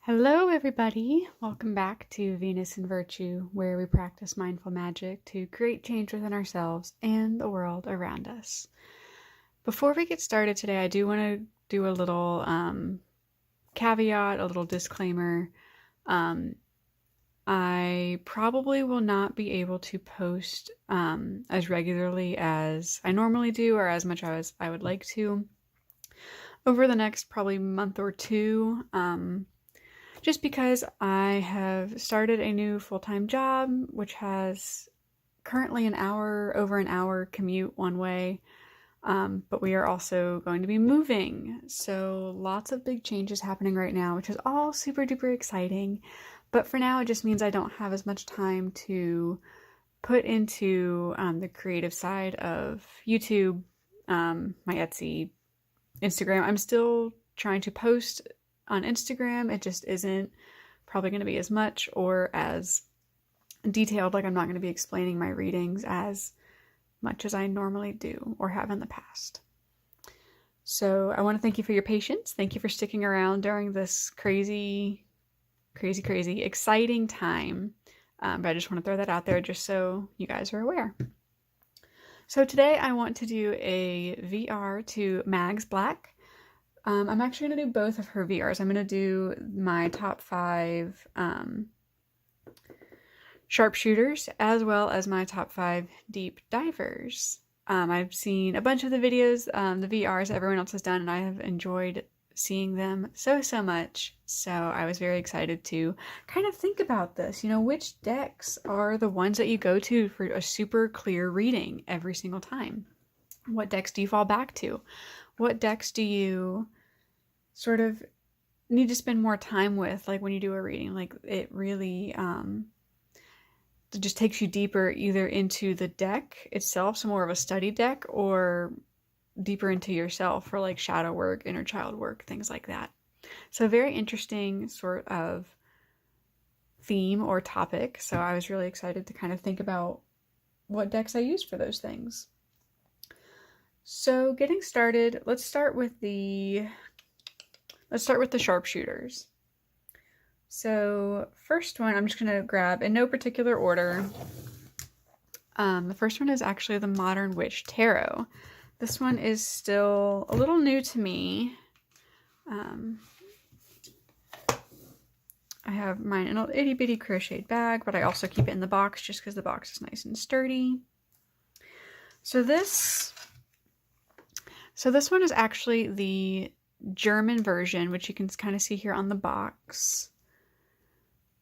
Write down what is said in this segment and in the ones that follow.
Hello, everybody. Welcome back to Venus in Virtue, where we practice mindful magic to create change within ourselves and the world around us. Before we get started today, I do want to do a little caveat, a little disclaimer. I probably will not be able to post as regularly as I normally do, or as much as I would like to, over the next probably month or two. Just because I have started a new full-time job, which has currently over an hour commute one way, but we are also going to be moving. So lots of big changes happening right now, which is all super duper exciting. But for now, it just means I don't have as much time to put into the creative side of YouTube, my Etsy, Instagram. I'm still trying to post on Instagram. It just isn't probably going to be as much or as detailed. Like, I'm not going to be explaining my readings as much as I normally do or have in the past. So I want to thank you for your patience. Thank you for sticking around during this crazy, exciting time. But I just want to throw that out there just so you guys are aware. So today I want to do a VR to Mags Black. I'm actually going to do both of her VRs. I'm going to do my top 5 sharpshooters as well as my top 5 deep divers. I've seen a bunch of the videos, the VRs everyone else has done, and I have enjoyed seeing them so much. So I was very excited to kind of think about this. You know, which decks are the ones that you go to for a super clear reading every single time? What decks do you fall back to? What decks do you sort of need to spend more time with, like when you do a reading? Like, it really it just takes you deeper either into the deck itself, so more of a study deck, or deeper into yourself for like shadow work, inner child work, things like that. So very interesting sort of theme or topic. So I was really excited to kind of think about what decks I use for those things. So getting started, let's start with the sharpshooters. So first one, I'm just going to grab in no particular order. The first one is actually the Modern Witch Tarot. This one is still a little new to me. I have mine in an itty bitty crocheted bag, but I also keep it in the box just because the box is nice and sturdy. So this one is actually the German version, which you can kind of see here on the box.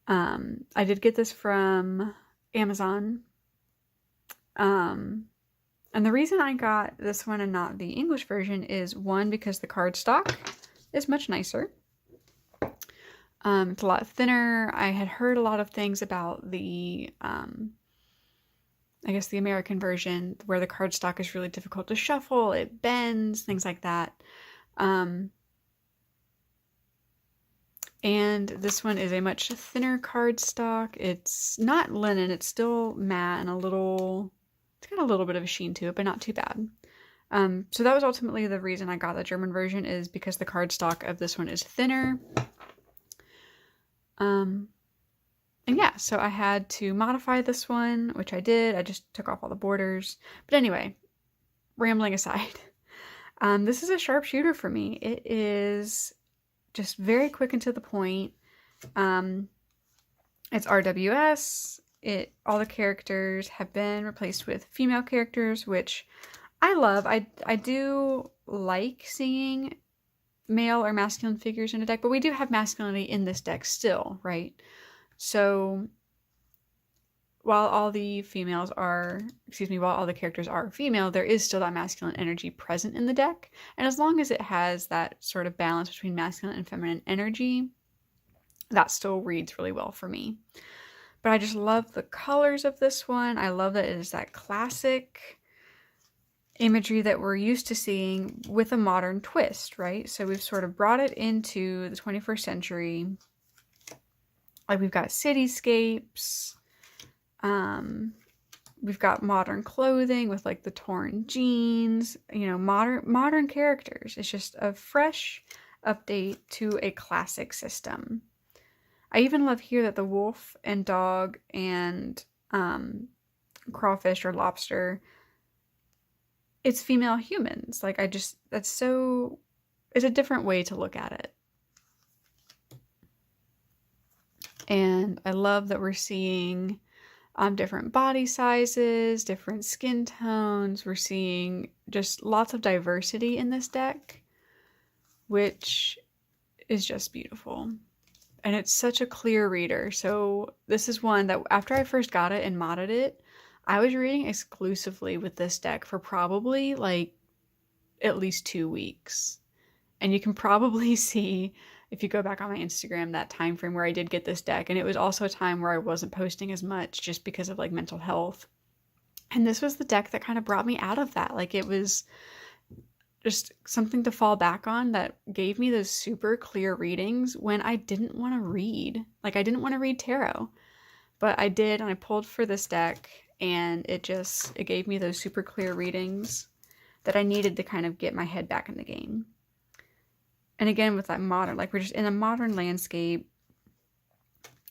I did get this from Amazon. And the reason I got this one and not the English version is, one, because the cardstock is much nicer. It's a lot thinner. I had heard a lot of things about the I guess the American version, where the cardstock is really difficult to shuffle, it bends, things like that. And this one is a much thinner cardstock. It's not linen, it's still matte and it's got a little bit of a sheen to it, but not too bad. So that was ultimately the reason I got the German version, is because the cardstock of this one is thinner. And yeah, so I had to modify this one, which I did. I just took off all the borders. But anyway, rambling aside, this is a sharpshooter for me. It is just very quick and to the point. It's RWS. All the characters have been replaced with female characters, which I love. I do like seeing male or masculine figures in a deck, but we do have masculinity in this deck still, right? So while all the characters are female, there is still that masculine energy present in the deck. And as long as it has that sort of balance between masculine and feminine energy, that still reads really well for me. But I just love the colors of this one. I love that it is that classic imagery that we're used to seeing with a modern twist, right? So we've sort of brought it into the 21st century. Like, we've got cityscapes. We've got modern clothing with like the torn jeans, you know, modern characters. It's just a fresh update to a classic system. I even love here that the wolf and dog and crawfish or lobster, it's female humans. Like, that's so, it's a different way to look at it. And I love that we're seeing different body sizes, different skin tones. We're seeing just lots of diversity in this deck, which is just beautiful. And it's such a clear reader. So this is one that after I first got it and modded it, I was reading exclusively with this deck for probably like at least 2 weeks. And you can probably see, if you go back on my Instagram, that time frame where I did get this deck. And it was also a time where I wasn't posting as much just because of like mental health. And this was the deck that kind of brought me out of that. Like, it was just something to fall back on that gave me those super clear readings when I didn't want to read. Like, I didn't want to read tarot, but I did, and I pulled for this deck, and it gave me those super clear readings that I needed to kind of get my head back in the game. And again, with that modern, like, we're just in a modern landscape,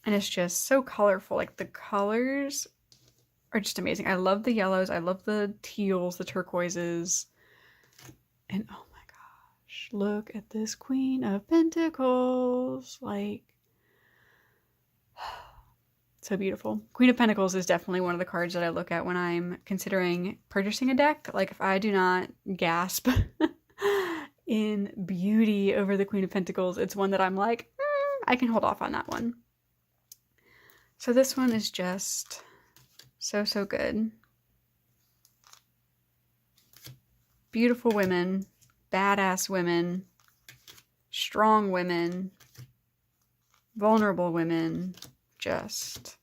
and it's just so colorful. Like, the colors are just amazing. I love the yellows. I love the teals, the turquoises. And oh my gosh, look at this Queen of Pentacles. Like, so beautiful. Queen of Pentacles is definitely one of the cards that I look at when I'm considering purchasing a deck. Like, if I do not gasp in beauty over the Queen of Pentacles, it's one that I'm like, I can hold off on that one. So this one is just so, so good. Beautiful women, badass women, strong women, vulnerable women, just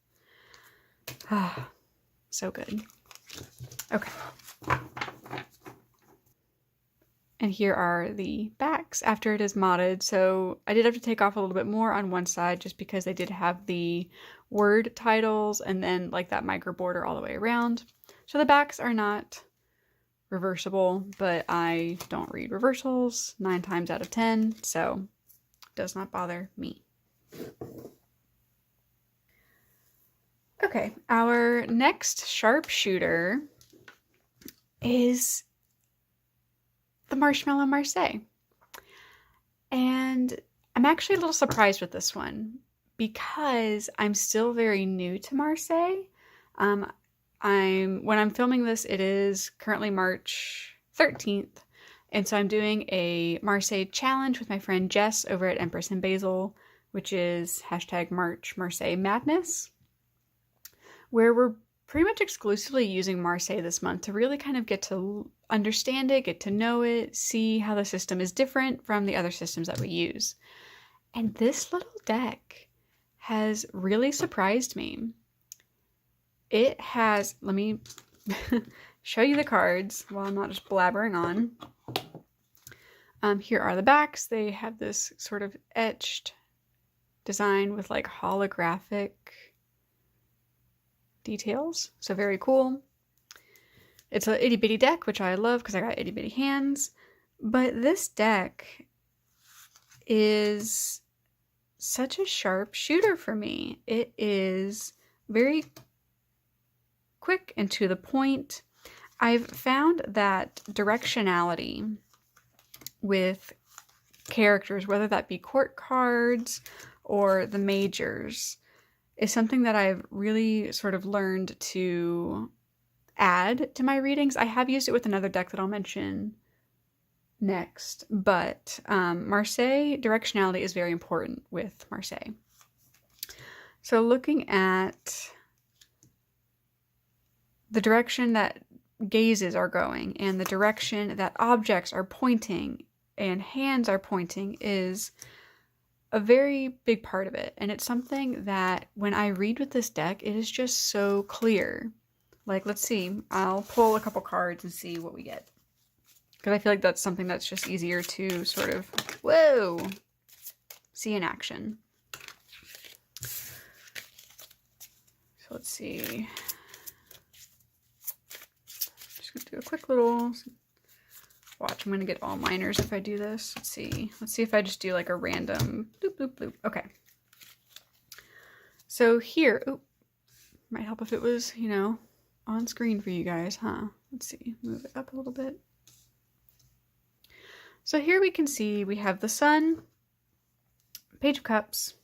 so good. Okay. And here are the backs after it is modded. So I did have to take off a little bit more on one side just because they did have the word titles and then like that micro border all the way around. So the backs are not reversible, but I don't read reversals 9 times out of 10, so it does not bother me. Okay, our next sharpshooter is the Marshmallow Marseille. And I'm actually a little surprised with this one because I'm still very new to Marseille. When I'm filming this, it is currently March 13th. And so I'm doing a Marseille challenge with my friend Jess over at Empress and Basil, which is hashtag March Marseille Madness, where we're pretty much exclusively using Marseille this month to really kind of get to understand it, get to know it, see how the system is different from the other systems that we use. And this little deck has really surprised me. It has, let me show you the cards while I'm not just blabbering on. Here are the backs. They have this sort of etched design with like holographic details. So very cool. It's an itty bitty deck, which I love because I got itty bitty hands. But this deck is such a sharp shooter for me. It is very quick and to the point. I've found that directionality with characters, whether that be court cards or the majors, is something that I've really sort of learned to add to my readings. I have used it with another deck that I'll mention next, but Marseille directionality is very important with Marseille. So looking at the direction that gazes are going and the direction that objects are pointing and hands are pointing is a very big part of it. And it's something that when I read with this deck, it is just so clear. Like, let's see, I'll pull a couple cards and see what we get. Because I feel like that's something that's just easier to sort of, whoa, see in action. So let's see. Just gonna do a quick little, watch, I'm gonna get all minors if I do this. Let's see if I just do like a random bloop, bloop, bloop. Okay. So here, ooh, might help if it was, you know, on screen for you guys, huh? Let's see, move it up a little bit. So here we can see we have the Sun, Page of Cups,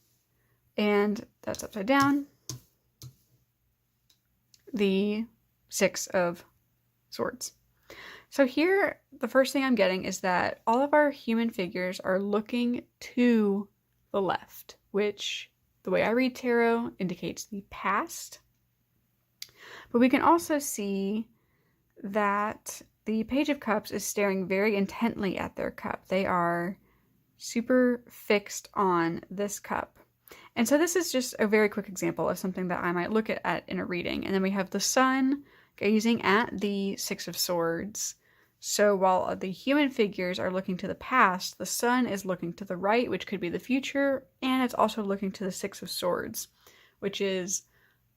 and that's upside down, the Six of Swords. So here, the first thing I'm getting is that all of our human figures are looking to the left, which, the way I read tarot, indicates the past. But we can also see that the Page of Cups is staring very intently at their cup. They are super fixed on this cup. And so this is just a very quick example of something that I might look at in a reading. And then we have the Sun gazing at the Six of Swords. So while the human figures are looking to the past, the Sun is looking to the right, which could be the future, and it's also looking to the Six of Swords, which is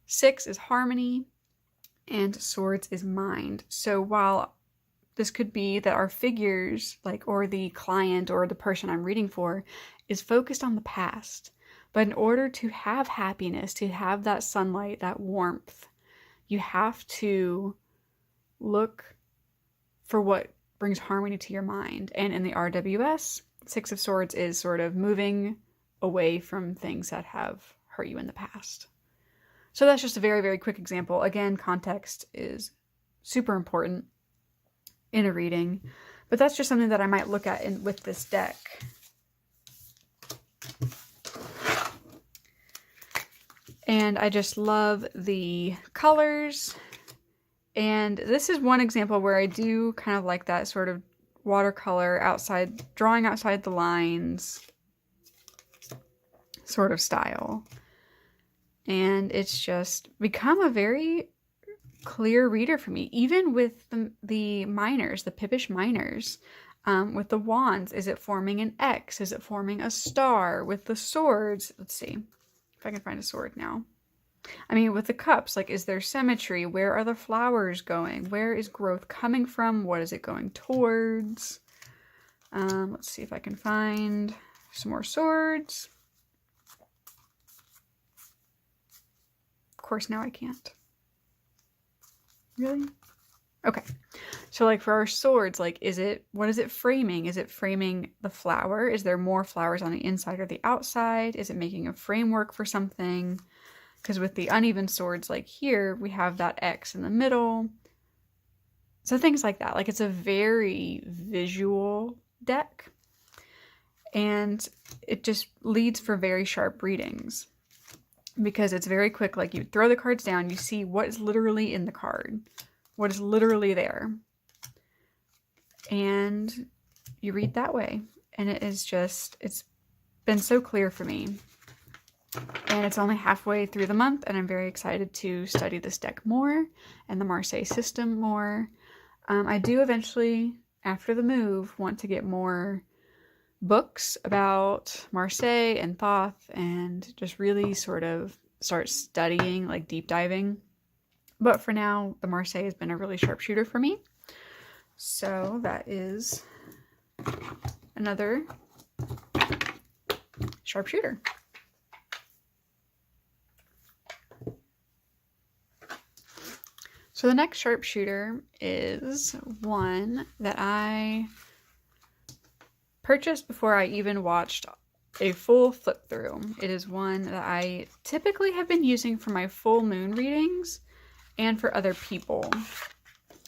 6 is harmony and swords is mind. So while this could be that our figures, like, or the client or the person I'm reading for, is focused on the past, but in order to have happiness, to have that sunlight, that warmth, you have to look for what brings harmony to your mind. And in the RWS, Six of Swords is sort of moving away from things that have hurt you in the past. So that's just a very, very quick example. Again, context is super important in a reading, but that's just something that I might look at with this deck. And I just love the colors. And this is one example where I do kind of like that sort of watercolor outside, drawing outside the lines sort of style. And it's just become a very clear reader for me, even with the minors, the Pippish minors. With the wands, is it forming an X? Is it forming a star? With the swords, let's see if I can find a sword now. I mean, with the cups, like, is there symmetry? Where are the flowers going? Where is growth coming from? What is it going towards? Let's see if I can find some more swords. Of course, now I can't. Really? Okay. So, like, for our swords, like, what is it framing? Is it framing the flower? Is there more flowers on the inside or the outside? Is it making a framework for something? Because with the uneven swords, like here, we have that X in the middle. So things like that. Like, it's a very visual deck. And it just leads for very sharp readings. Because it's very quick. Like, you throw the cards down, you see what is literally in the card. What is literally there. And you read that way. And it is just, it's been so clear for me. And it's only halfway through the month, and I'm very excited to study this deck more and the Marseille system more. I do eventually, after the move, want to get more books about Marseille and Thoth and just really sort of start studying, like deep diving. But for now, the Marseille has been a really sharpshooter for me. So that is another sharpshooter. So the next sharpshooter is one that I purchased before I even watched a full flip through. It is one that I typically have been using for my full moon readings and for other people.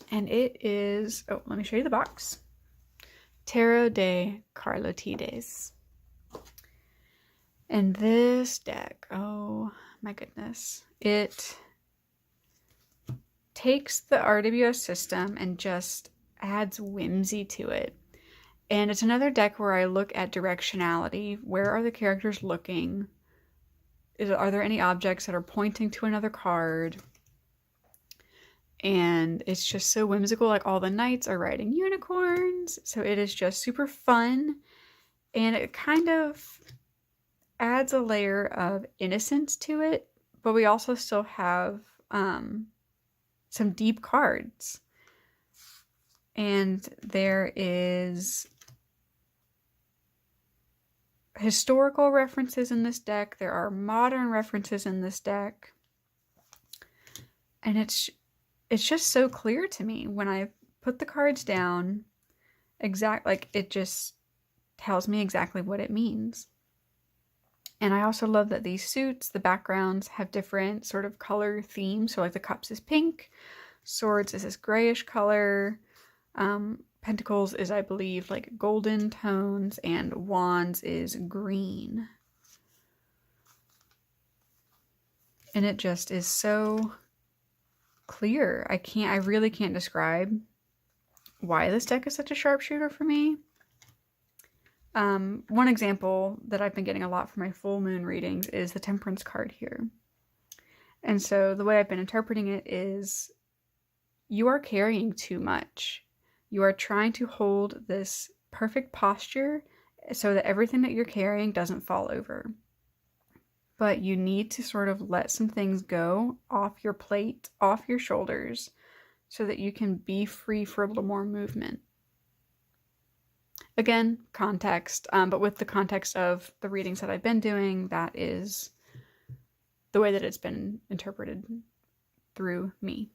And it is, oh, let me show you the box. Tarot de Carlotides. And this deck, oh my goodness, it takes the RWS system and just adds whimsy to it. And it's another deck where I look at directionality. Where are the characters looking? Are there any objects that are pointing to another card? And it's just so whimsical. Like, all the knights are riding unicorns. So it is just super fun. And it kind of adds a layer of innocence to it. But we also still have some deep cards. And there is historical references in this deck. There are modern references in this deck. And it's just so clear to me when I put the cards down, it just tells me exactly what it means. And I also love that these suits, the backgrounds, have different sort of color themes. So like the cups is pink, swords is this grayish color, pentacles is, I believe, like golden tones, and wands is green. And it just is so clear. I really can't describe why this deck is such a sharpshooter for me. One example that I've been getting a lot for my full moon readings is the Temperance card here. And so the way I've been interpreting it is, you are carrying too much. You are trying to hold this perfect posture so that everything that you're carrying doesn't fall over. But you need to sort of let some things go off your plate, off your shoulders, so that you can be free for a little more movement. Again, context, but with the context of the readings that I've been doing, that is the way that it's been interpreted through me.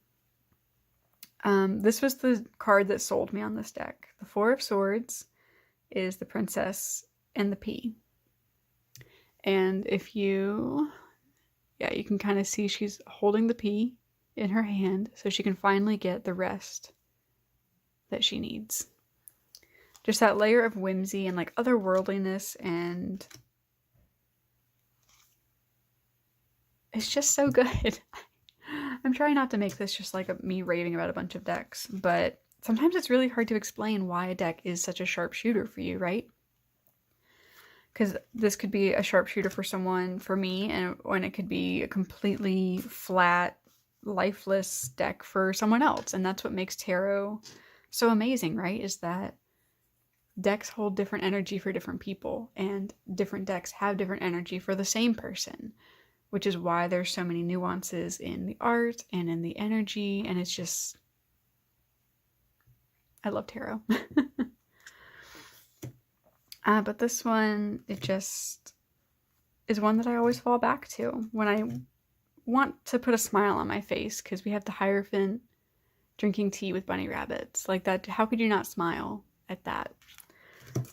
This was the card that sold me on this deck. The Four of Swords is the Princess and the Pea. And if you can kind of see she's holding the pea in her hand so she can finally get the rest that she needs. Just that layer of whimsy and like otherworldliness, and it's just so good. I'm trying not to make this just like me raving about a bunch of decks, but sometimes it's really hard to explain why a deck is such a sharpshooter for you, right? Because this could be a sharpshooter for someone, for me, and when it could be a completely flat, lifeless deck for someone else. And that's what makes tarot so amazing, right? Is that decks hold different energy for different people, and different decks have different energy for the same person, which is why there's so many nuances in the art and in the energy, and it's just, I love tarot. But this one, it just is one that I always fall back to when I want to put a smile on my face, because we have the Hierophant drinking tea with bunny rabbits. Like that, how could you not smile at that?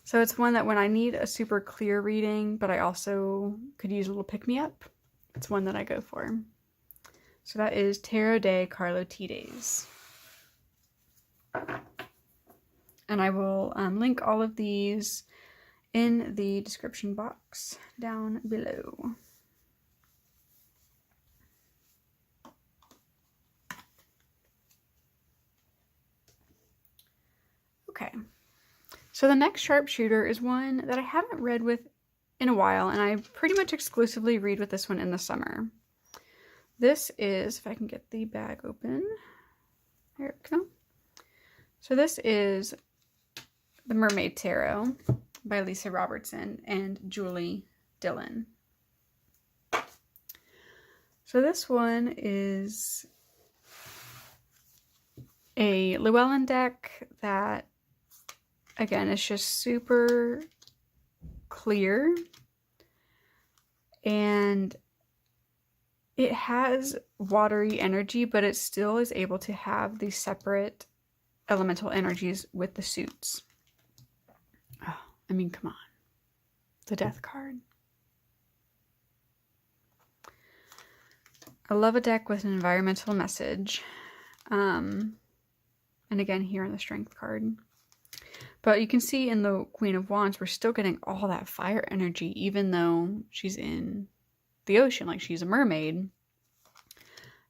So it's one that when I need a super clear reading, but I also could use a little pick-me-up, it's one that I go for. So that is Tarot de Carlo Tides. And I will link all of these in the description box down below. Okay, so the next sharpshooter is one that I haven't read with in a while, and I pretty much exclusively read with this one in the summer. This is, if I can get the bag open, there we go. So this is the Mermaid Tarot by Lisa Robertson and Julie Dillon. So this one is a Llewellyn deck that, again, is just super clear, and it has watery energy, but it still is able to have these separate elemental energies with the suits. Oh, I mean, come on. The Death card. I love a deck with an environmental message. And again, here in the Strength card. But you can see in the Queen of Wands, we're still getting all that fire energy, even though she's in the ocean, like she's a mermaid.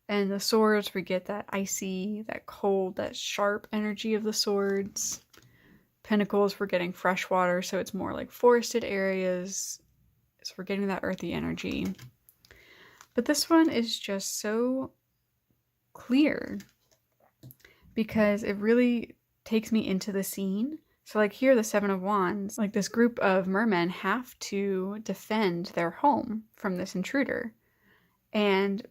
And the swords, we get that icy, that cold, that sharp energy of the swords. Pentacles, we're getting fresh water, so it's more like forested areas. So we're getting that earthy energy. But this one is just so clear because it really takes me into the scene. So like here, the Seven of Wands, like this group of mermen have to defend their home from this intruder. And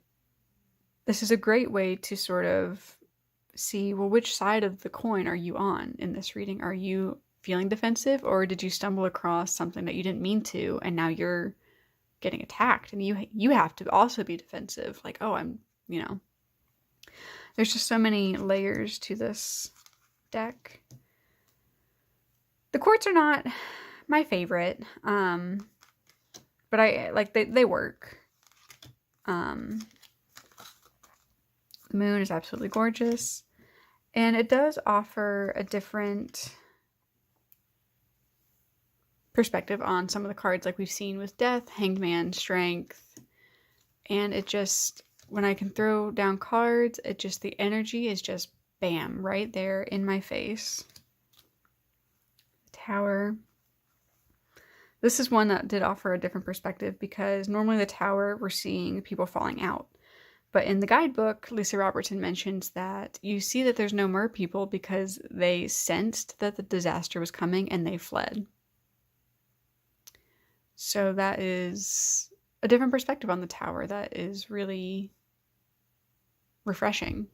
this is a great way to sort of see, well, which side of the coin are you on in this reading? Are you feeling defensive, or did you stumble across something that you didn't mean to, and now you're getting attacked, and you have to also be defensive. Like, oh, there's just so many layers to this deck. The quartz are not my favorite, but I like they work. The moon is absolutely gorgeous, and it does offer a different perspective on some of the cards, like we've seen with Death, Hanged Man, Strength, and it just, when I can throw down cards, it just, the energy is just bam, right there in my face. Tower. This is one that did offer a different perspective, because normally the Tower, we're seeing people falling out. But in the guidebook, Lisa Robertson mentions that you see that there's no mer people because they sensed that the disaster was coming and they fled. So that is a different perspective on the Tower that is really refreshing.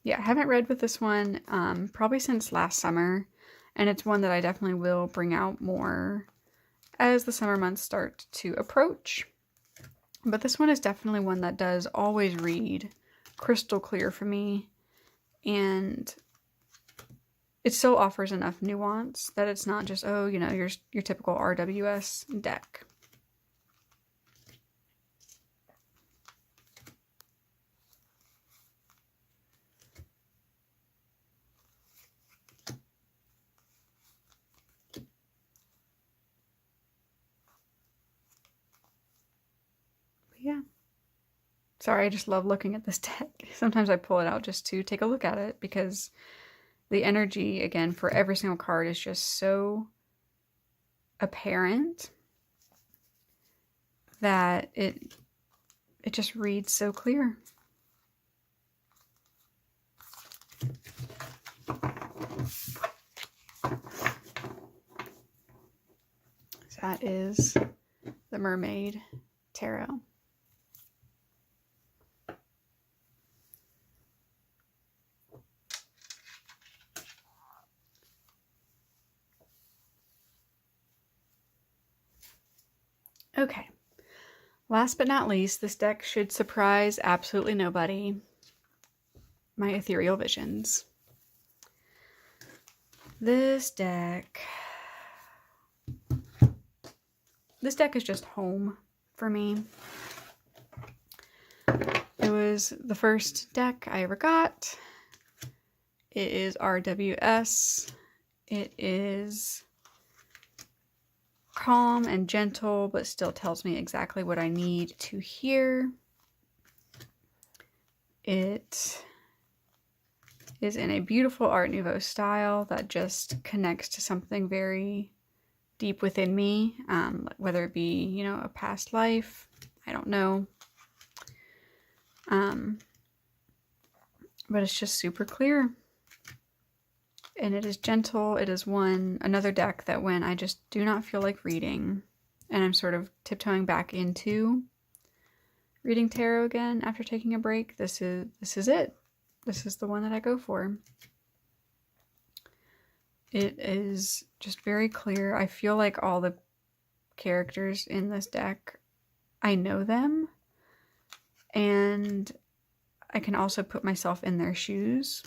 Yeah, I haven't read with this one probably since last summer, and it's one that I definitely will bring out more as the summer months start to approach. But this one is definitely one that does always read crystal clear for me, and it still offers enough nuance that it's not just, oh, you know, your typical RWS deck. Yeah. Sorry, I just love looking at this deck. Sometimes I pull it out just to take a look at it, because the energy, again, for every single card is just so apparent that it just reads so clear. So that is the Mermaid Tarot. Okay, last but not least, this deck should surprise absolutely nobody. My Ethereal Visions. This deck is just home for me. It was the first deck I ever got. It is RWS. It is calm and gentle, but still tells me exactly what I need to hear. It is in a beautiful Art Nouveau style that just connects to something very deep within me, whether it be, you know, a past life, I don't know. But it's just super clear. And it is gentle. It is another deck that when I just do not feel like reading, and I'm sort of tiptoeing back into reading tarot again after taking a break, this is it. This is the one that I go for. It is just very clear. I feel like all the characters in this deck, I know them, and I can also put myself in their shoes.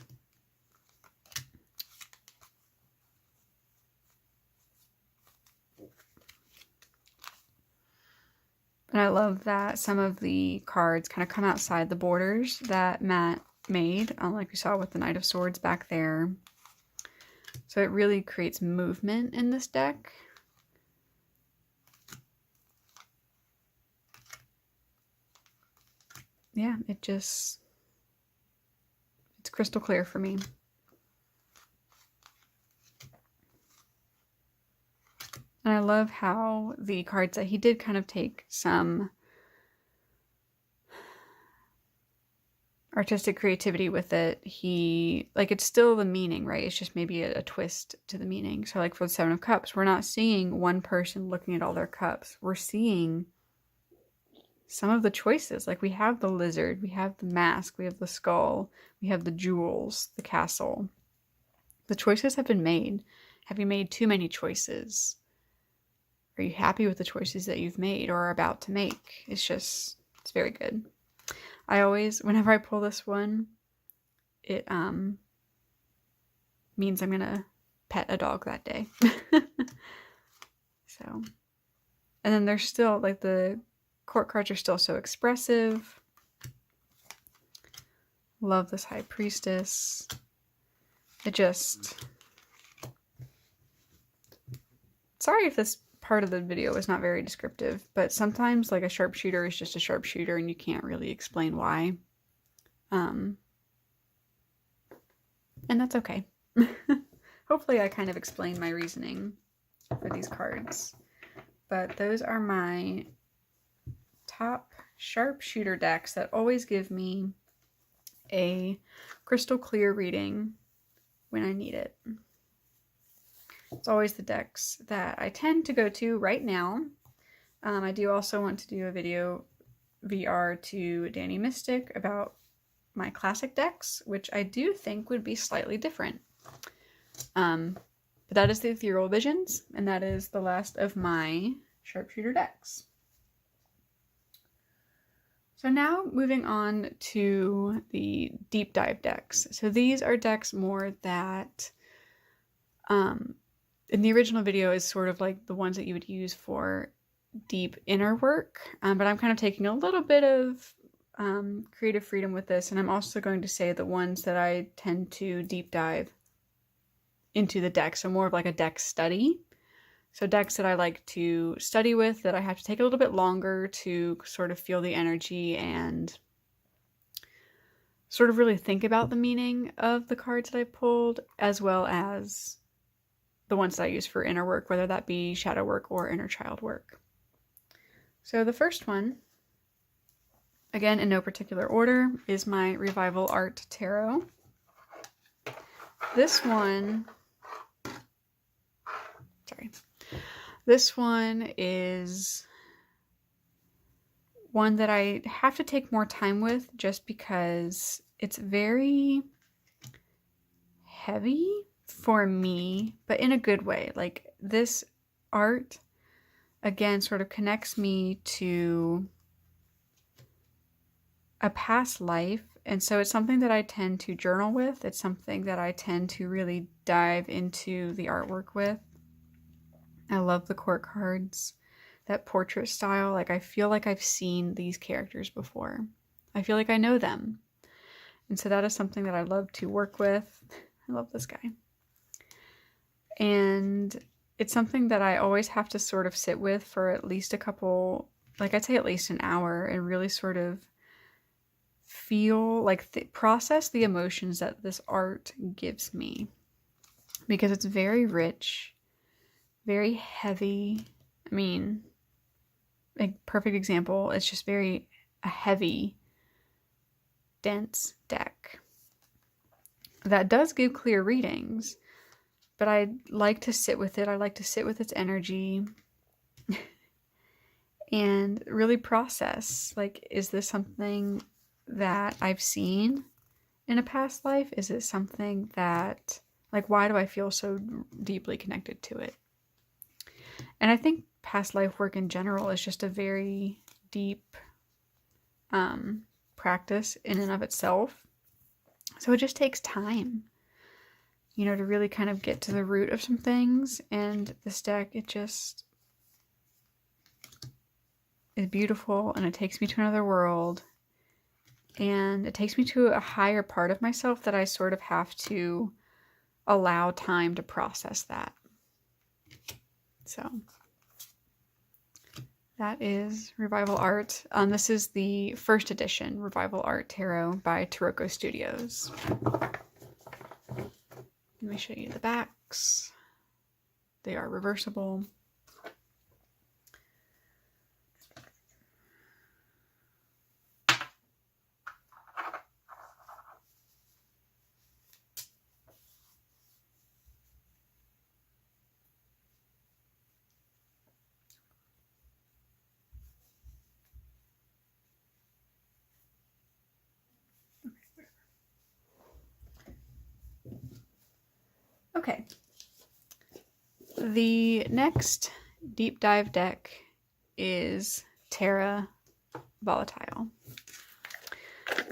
And I love that some of the cards kind of come outside the borders that Matt made, like we saw with the Knight of Swords back there. So it really creates movement in this deck. Yeah, it's crystal clear for me. And I love how the cards that he did kind of take some artistic creativity with it. It's still the meaning, right? It's just maybe a twist to the meaning. So like for the Seven of Cups, we're not seeing one person looking at all their cups. We're seeing some of the choices. Like we have the lizard, we have the mask, we have the skull, we have the jewels, the castle. The choices have been made. Have you made too many choices? Are you happy with the choices that you've made or are about to make? It's very good. I always, whenever I pull this one, it means I'm gonna pet a dog that day. So, and then there's still, like, the court cards are still so expressive. Love this High Priestess. It just, sorry if this part of the video is not very descriptive, but sometimes, like, a sharpshooter is just a sharpshooter and you can't really explain why. And that's okay. Hopefully I kind of explained my reasoning for these cards. But those are my top sharpshooter decks that always give me a crystal clear reading when I need it. It's always the decks that I tend to go to right now. I do also want to do a video VR to Danny Mystic about my classic decks, which I do think would be slightly different. But that is the Ethereal Visions, and that is the last of my sharpshooter decks. So now moving on to the deep dive decks. So these are decks more that, in the original video, is sort of like the ones that you would use for deep inner work, but I'm kind of taking a little bit of creative freedom with this, and I'm also going to say the ones that I tend to deep dive into the deck, so more of like a deck study. So decks that I like to study with, that I have to take a little bit longer to sort of feel the energy and sort of really think about the meaning of the cards that I pulled, as well as the ones that I use for inner work, whether that be shadow work or inner child work. So the first one, again in no particular order, is my Revival Art Tarot. This one is one that I have to take more time with just because it's very heavy for me, but in a good way. Like, this art, again, sort of connects me to a past life, and so it's something that I tend to journal with. It's something that I tend to really dive into the artwork with. I love the court cards, that portrait style. Like, I feel like I've seen these characters before. I feel like I know them. And so that is something that I love to work with. I love this guy. And it's something that I always have to sort of sit with for at least a couple, like I'd say at least an hour, and really sort of feel, like, process the emotions that this art gives me. Because it's very rich, very heavy. I mean, a perfect example, it's just a heavy, dense deck that does give clear readings, but I like to sit with it. I like to sit with its energy and really process, like, is this something that I've seen in a past life? Is it something that, like, why do I feel so deeply connected to it? And I think past life work in general is just a very deep practice in and of itself. So it just takes time, you know, to really kind of get to the root of some things. And this deck, it just is beautiful, and it takes me to another world. And it takes me to a higher part of myself that I sort of have to allow time to process that. So that is Revival Art. This is the first edition Revival Art Tarot by Taroko Studios. Let me show you the backs. They are reversible. Okay. The next deep dive deck is Terra Volatile.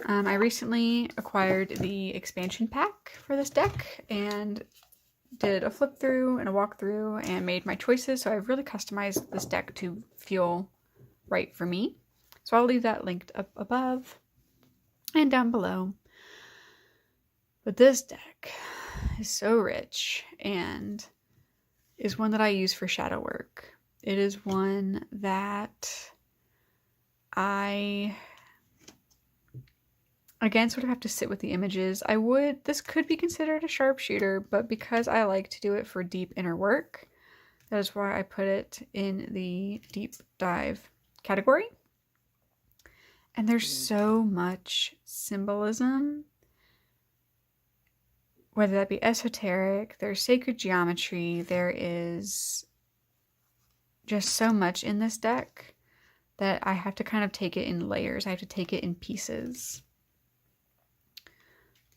I recently acquired the expansion pack for this deck and did a flip through and a walkthrough and made my choices. So I've really customized this deck to feel right for me. So I'll leave that linked up above and down below. But this deck is so rich and is one that I use for shadow work. It is one that I, again, sort of have to sit with the images. This could be considered a sharpshooter, but because I like to do it for deep inner work, that is why I put it in the deep dive category. And there's so much symbolism, whether that be esoteric, there's sacred geometry, there is just so much in this deck that I have to kind of take it in layers. I have to take it in pieces.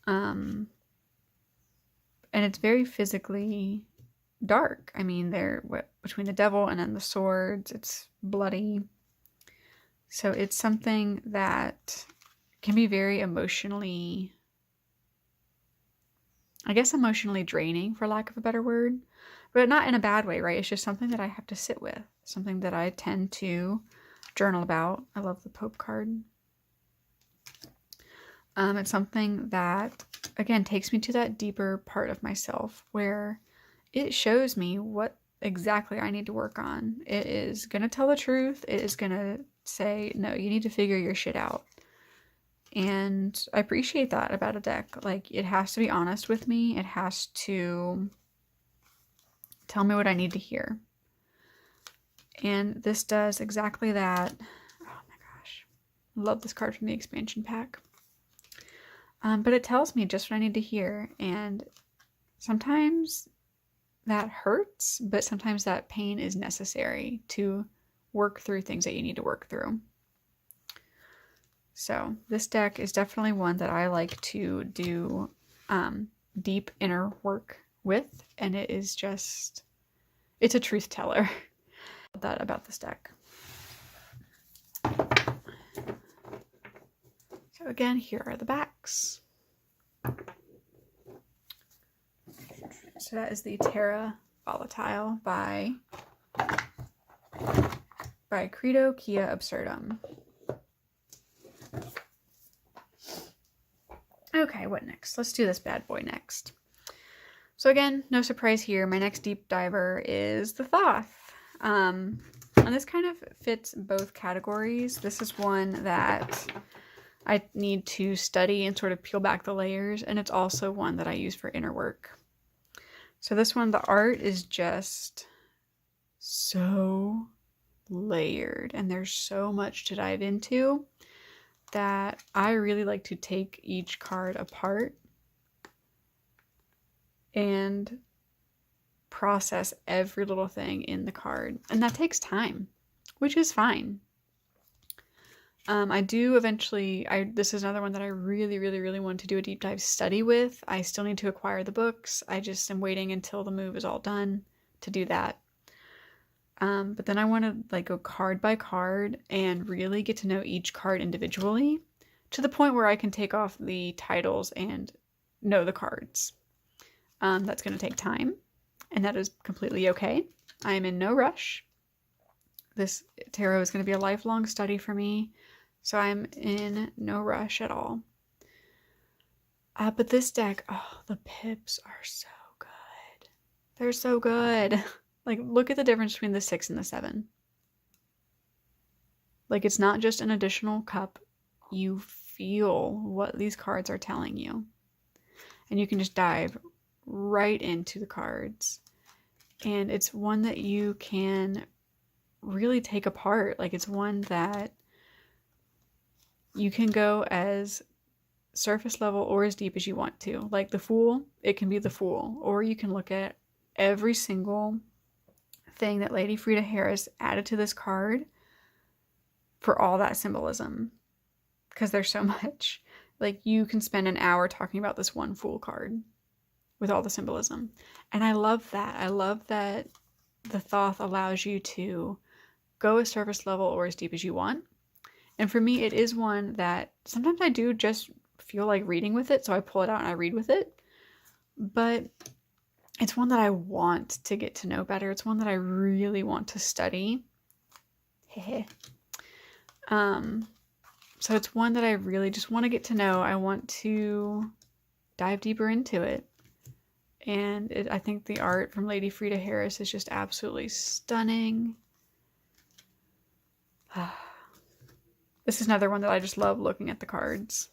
And it's very physically dark. I mean, between the devil and then the swords, it's bloody. So it's something that can be very emotionally draining, for lack of a better word, but not in a bad way, right? It's just something that I have to sit with, something that I tend to journal about. I love the Pope card. It's something that, again, takes me to that deeper part of myself where it shows me what exactly I need to work on. It is going to tell the truth. It is going to say, no, you need to figure your shit out. And I appreciate that about a deck. Like, it has to be honest with me. It has to tell me what I need to hear. And this does exactly that. Oh my gosh. I love this card from the expansion pack. But it tells me just what I need to hear. And sometimes that hurts, but sometimes that pain is necessary to work through things that you need to work through. So this deck is definitely one that I like to do deep inner work with, and it's a truth teller. That about this deck. So again, here are the backs. So that is the Terra Volatile by Credo Kia Absurdum. Okay, what next? Let's do this bad boy next. So again, no surprise here. My next deep diver is the Thoth. And this kind of fits both categories. This is one that I need to study and sort of peel back the layers, and it's also one that I use for inner work. So this one, the art is just so layered, and there's so much to dive into that I really like to take each card apart and process every little thing in the card. And that takes time, which is fine. I do eventually, this is another one that I really, really, really want to do a deep dive study with. I still need to acquire the books. I just am waiting until the move is all done to do that. But then I want to go card by card and really get to know each card individually to the point where I can take off the titles and know the cards. That's going to take time, and that is completely okay. I am in no rush. This tarot is going to be a lifelong study for me, so I'm in no rush at all. But this deck, the pips are so good. They're so good. Look at the difference between the 6 and the 7. It's not just an additional cup. You feel what these cards are telling you. And you can just dive right into the cards. And it's one that you can really take apart. It's one that you can go as surface level or as deep as you want to. Like the Fool, it can be the Fool. Or you can look at every single thing that Lady Frida Harris added to this card for all that symbolism, because there's so much. You can spend an hour talking about this one Fool card, with all the symbolism. And I love that. I love that the thoth allows you to go as surface level or as deep as you want. And for me, it is one that sometimes I do just feel like reading with it, so I pull it out and I read with it. But it's one that I want to get to know better. It's one that I really want to study. So it's one that I really just want to get to know. I want to dive deeper into it. And I think the art from Lady Frida Harris is just absolutely stunning. This is another one that I just love looking at the cards.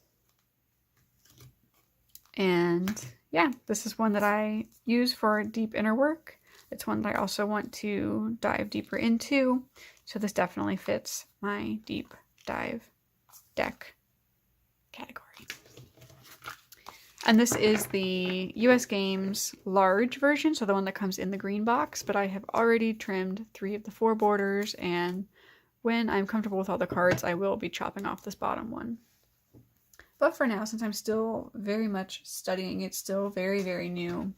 And yeah, this is one that I use for deep inner work. It's one that I also want to dive deeper into. So this definitely fits my deep dive deck category. And this is the US Games large version, so the one that comes in the green box, but I have already trimmed 3 of the 4 borders, and when I'm comfortable with all the cards, I will be chopping off this bottom one. But for now, since I'm still very much studying, it's still very, very new,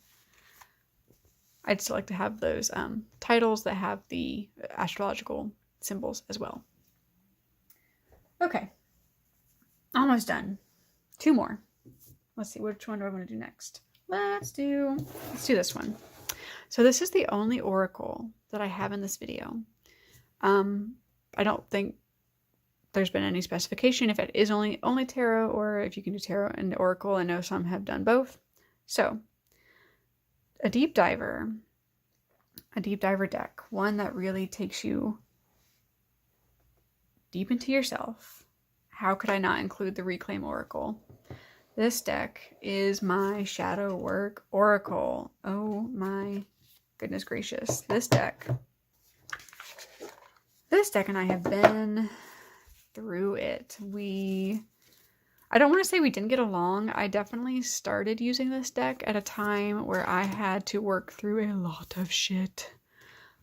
I'd still like to have those titles that have the astrological symbols as well. Okay, almost done. 2 more. Let's see, which one do I want to do next? Let's do this one. So this is the only oracle that I have in this video. I don't think there's been any specification if it is only tarot or if you can do tarot and oracle. I know some have done both. So a deep diver deck, one that really takes you deep into yourself. How could I not include the Reclaim Oracle? This deck is my shadow work oracle. Oh my goodness gracious. This deck and I have been through it. I don't want to say we didn't get along. I definitely started using this deck at a time where I had to work through a lot of shit.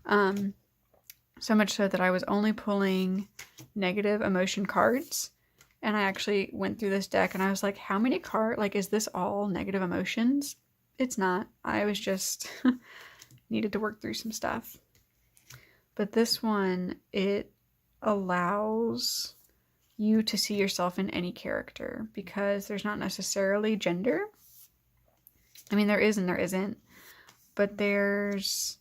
So much so that I was only pulling negative emotion cards. And I actually went through this deck and I was like, how many cards? Like, is this all negative emotions? It's not. I was just needed to work through some stuff. But this one, it allows you to see yourself in any character because there's not necessarily gender. I mean, there is and there isn't. But there's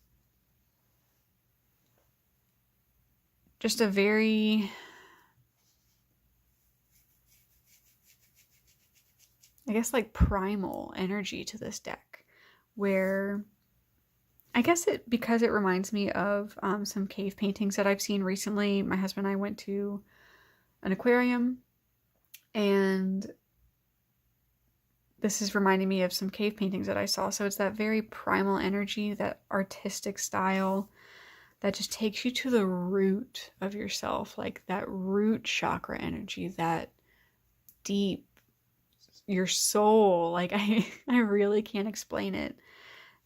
just a very... I guess like primal energy to this deck where I guess because it reminds me of some cave paintings that I've seen recently. My husband and I went to an aquarium and this is reminding me of some cave paintings that I saw. So it's that very primal energy, that artistic style that just takes you to the root of yourself, like that root chakra energy, that deep, your soul. Like I really can't explain it.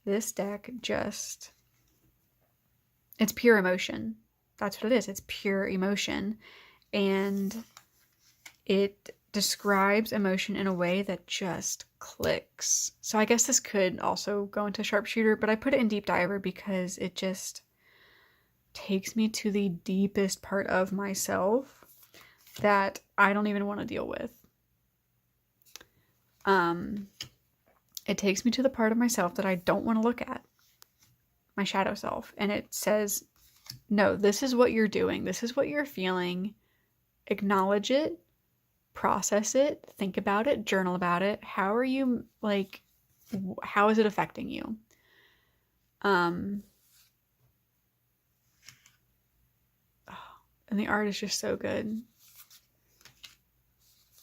This deck just, it's pure emotion. That's what it is. It's pure emotion. And it describes emotion in a way that just clicks. So I guess this could also go into sharpshooter, but I put it in deep diver because it just takes me to the deepest part of myself that I don't even want to deal with. It takes me to the part of myself that I don't want to look at, my shadow self. And it says, no, this is what you're doing. This is what you're feeling. Acknowledge it, process it, think about it, journal about it. How are you, like, how is it affecting you? And the art is just so good.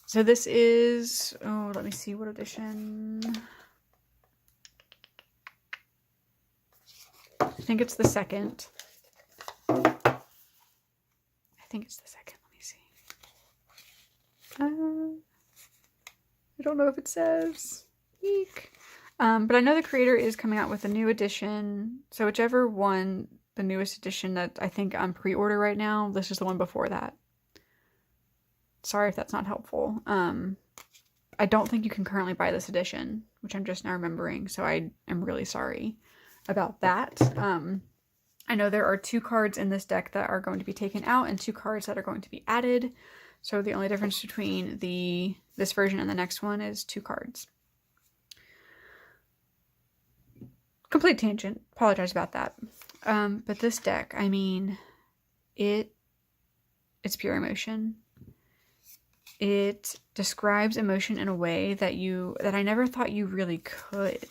So this is, oh, let me see what edition. I think it's the second. Let me see. I don't know if it says. Eek. But I know the creator is coming out with a new edition. So whichever one, the newest edition that I think I'm pre-order right now, this is the one before that. Sorry if that's not helpful. I don't think you can currently buy this edition, which I'm just now remembering, so I am really sorry about that. I know there are 2 cards in this deck that are going to be taken out and 2 cards that are going to be added. So the only difference between this version and the next one is 2 cards. Complete tangent. Apologize about that. But this deck, I mean, it's pure emotion. It describes emotion in a way that I never thought you really could.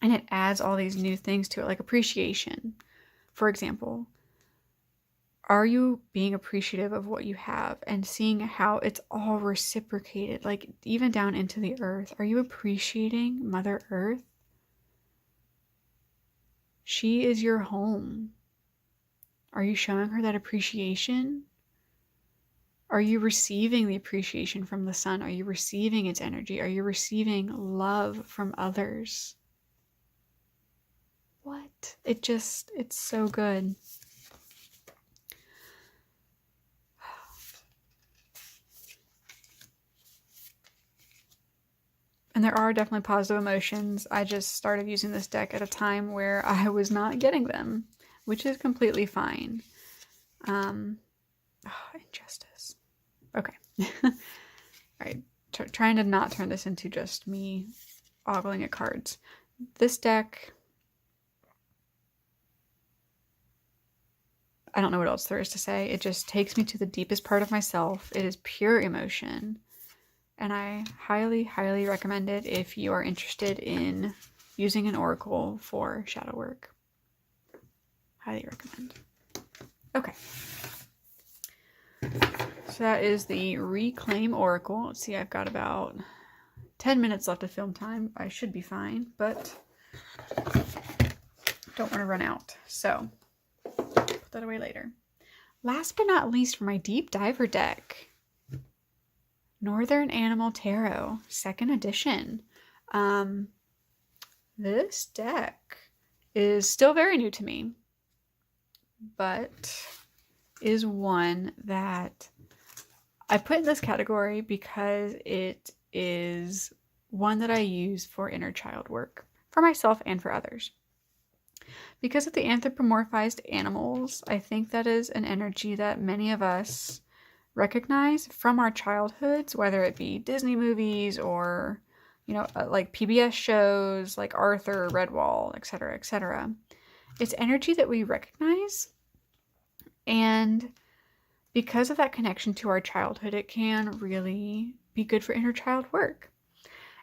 And it adds all these new things to it, like appreciation. For example, are you being appreciative of what you have and seeing how it's all reciprocated, like even down into the earth? Are you appreciating Mother Earth? She is your home. Are you showing her that appreciation? Are you receiving the appreciation from the sun? Are you receiving its energy? Are you receiving love from others? What? It's so good. And there are definitely positive emotions. I just started using this deck at a time where I was not getting them, which is completely fine. Injustice. Okay. All right. Trying to not turn this into just me ogling at cards. This deck, I don't know what else there is to say. It just takes me to the deepest part of myself. It is pure emotion. And I highly, highly recommend it if you are interested in using an oracle for shadow work. Highly recommend. Okay. So that is the Reclaim Oracle. Let's see, I've got about 10 minutes left of film time. I should be fine, but don't want to run out. So, put that away later. Last but not least, for my Deep Diver deck, Northern Animal Tarot, 2nd edition. This deck is still very new to me, but is one that I put in this category because it is one that I use for inner child work, for myself and for others. Because of the anthropomorphized animals, I think that is an energy that many of us recognize from our childhoods, whether it be Disney movies or, like PBS shows like Arthur, Redwall, etc., etc. It's energy that we recognize, and because of that connection to our childhood, it can really be good for inner child work.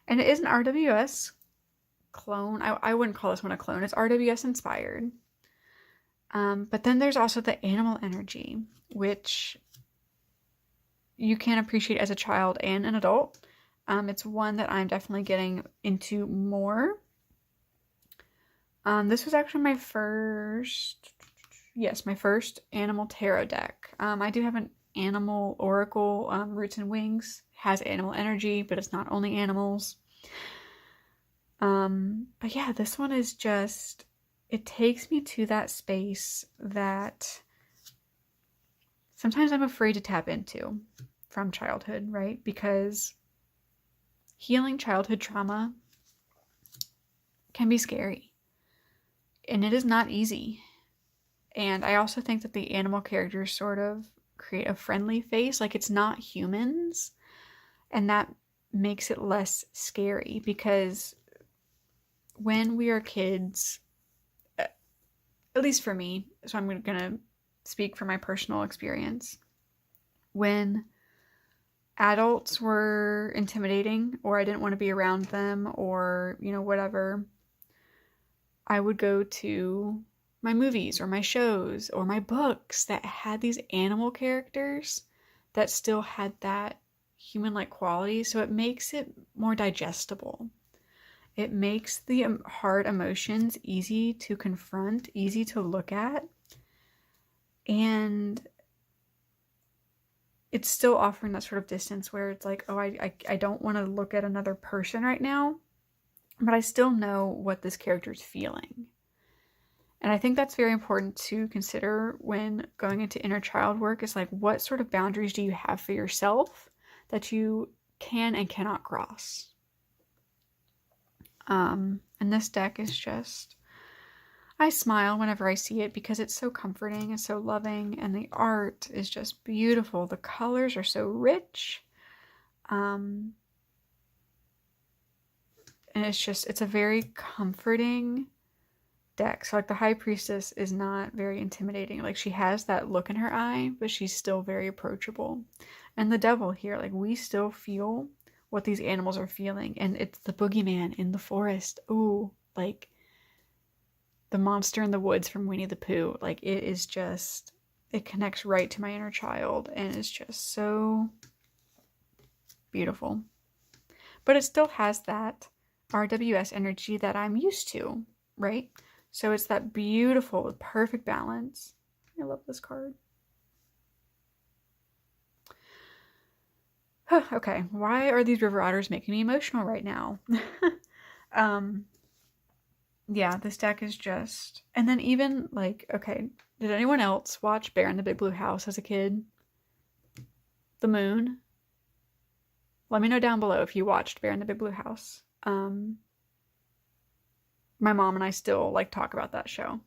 And it is an RWS clone. I wouldn't call this one a clone. It's RWS inspired. But then there's also the animal energy, which you can appreciate as a child and an adult. It's one that I'm definitely getting into more. This was actually my first animal tarot deck. I do have an animal oracle, Roots and Wings. It has animal energy, but it's not only animals. But yeah, this one is just, it takes me to that space that sometimes I'm afraid to tap into from childhood, right? Because healing childhood trauma can be scary, and it is not easy. And I also think that the animal characters sort of create a friendly face, like it's not humans, and that makes it less scary, because when we are kids, at least for me, so I'm going to speak from my personal experience, when adults were intimidating, or I didn't want to be around them, or, whatever, I would go to my movies or my shows or my books that had these animal characters that still had that human-like quality. So it makes it more digestible. It makes the hard emotions easy to confront, easy to look at, and it's still offering that sort of distance where it's like, oh, I don't want to look at another person right now, but I still know what this character is feeling. And I think that's very important to consider when going into inner child work, is like, what sort of boundaries do you have for yourself that you can and cannot cross. And this deck is just, I smile whenever I see it because it's so comforting and so loving, and the art is just beautiful. The colors are so rich. And it's a very comforting deck. So like the High Priestess is not very intimidating. Like she has that look in her eye, but she's still very approachable. And the Devil here, like we still feel what these animals are feeling. And it's the boogeyman in the forest. Ooh, like the monster in the woods from Winnie the Pooh. Like it connects right to my inner child, and it's just so beautiful. But it still has that RWS energy that I'm used to, right? So it's that beautiful, perfect balance. I love this card. Okay, why are these river otters making me emotional right now? Yeah, this deck is just... And then even, like, okay, did anyone else watch Bear in the Big Blue House as a kid? The Moon? Let me know down below if you watched Bear in the Big Blue House. My mom and I still, like, talk about that show.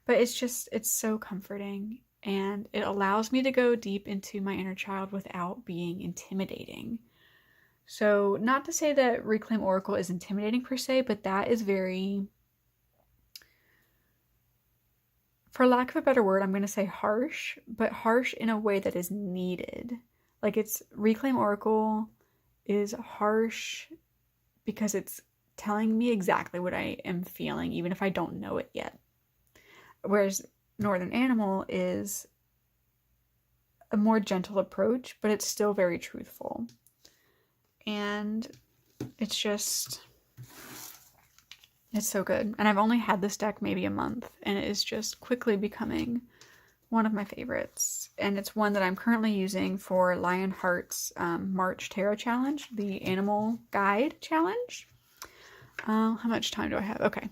But it's so comforting, and it allows me to go deep into my inner child without being intimidating. So, not to say that Reclaim Oracle is intimidating per se, but that is very... For lack of a better word, I'm going to say harsh, but harsh in a way that is needed. Like Reclaim Oracle is harsh because it's telling me exactly what I am feeling, even if I don't know it yet. Whereas Northern Animal is a more gentle approach, but it's still very truthful. And it's so good. And I've only had this deck maybe a month, and it is just quickly becoming one of my favorites. And it's one that I'm currently using for Lionheart's March Tarot Challenge, the Animal Guide Challenge. How much time do I have? Okay.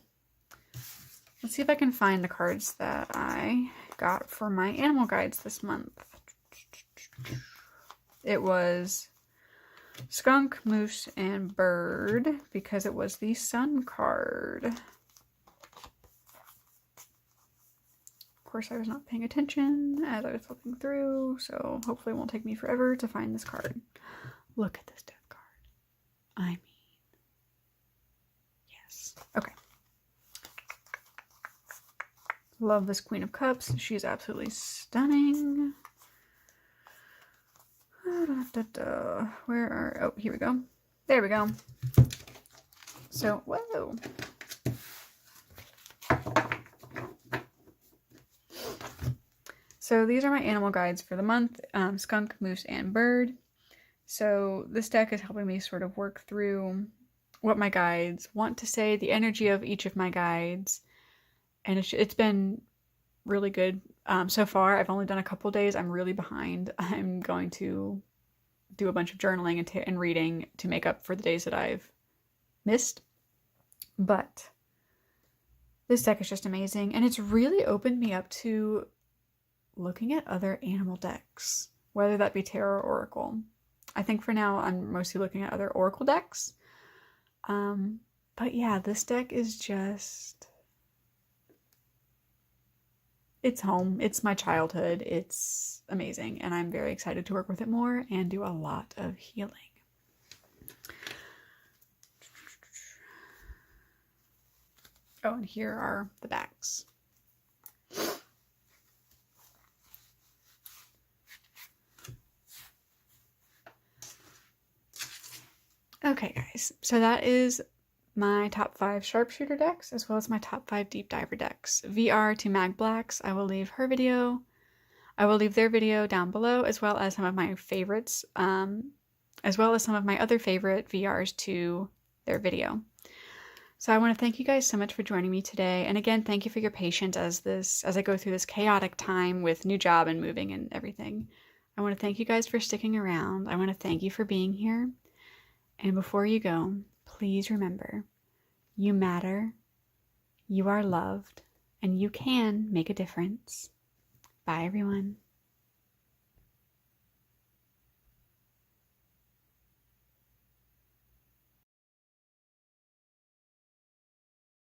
Let's see if I can find the cards that I got for my animal guides this month. It was Skunk, Moose, and Bird, because it was the Sun card. Of course, I was not paying attention as I was flipping through, so hopefully it won't take me forever to find this card. Look at this deck card. I mean, yes. Okay. Love this Queen of Cups. She's absolutely stunning. Where are... Oh, here we go. There we go. So, whoa. So these are my animal guides for the month. Skunk, Moose, and Bird. So this deck is helping me sort of work through what my guides want to say, the energy of each of my guides. And it's been really good. So far, I've only done a couple days. I'm really behind. I'm going to do a bunch of journaling and reading to make up for the days that I've missed. But this deck is just amazing. And it's really opened me up to looking at other animal decks, whether that be tarot or oracle. I think for now, I'm mostly looking at other oracle decks. But yeah, this deck is just... It's home. It's my childhood. It's amazing. And I'm very excited to work with it more and do a lot of healing. Oh, and here are the backs. Okay, guys. So that is my top 5 sharpshooter decks, as well as my top 5 deep diver decks. VR to Mag Blacks, I will leave her video. I will leave their video down below, as well as some of my favorites, as well as some of my other favorite VRs to their video. So I want to thank you guys so much for joining me today. And again, thank you for your patience as I go through this chaotic time with new job and moving and everything. I want to thank you guys for sticking around. I want to thank you for being here. And before you go, please remember, you matter, you are loved, and you can make a difference. Bye, everyone.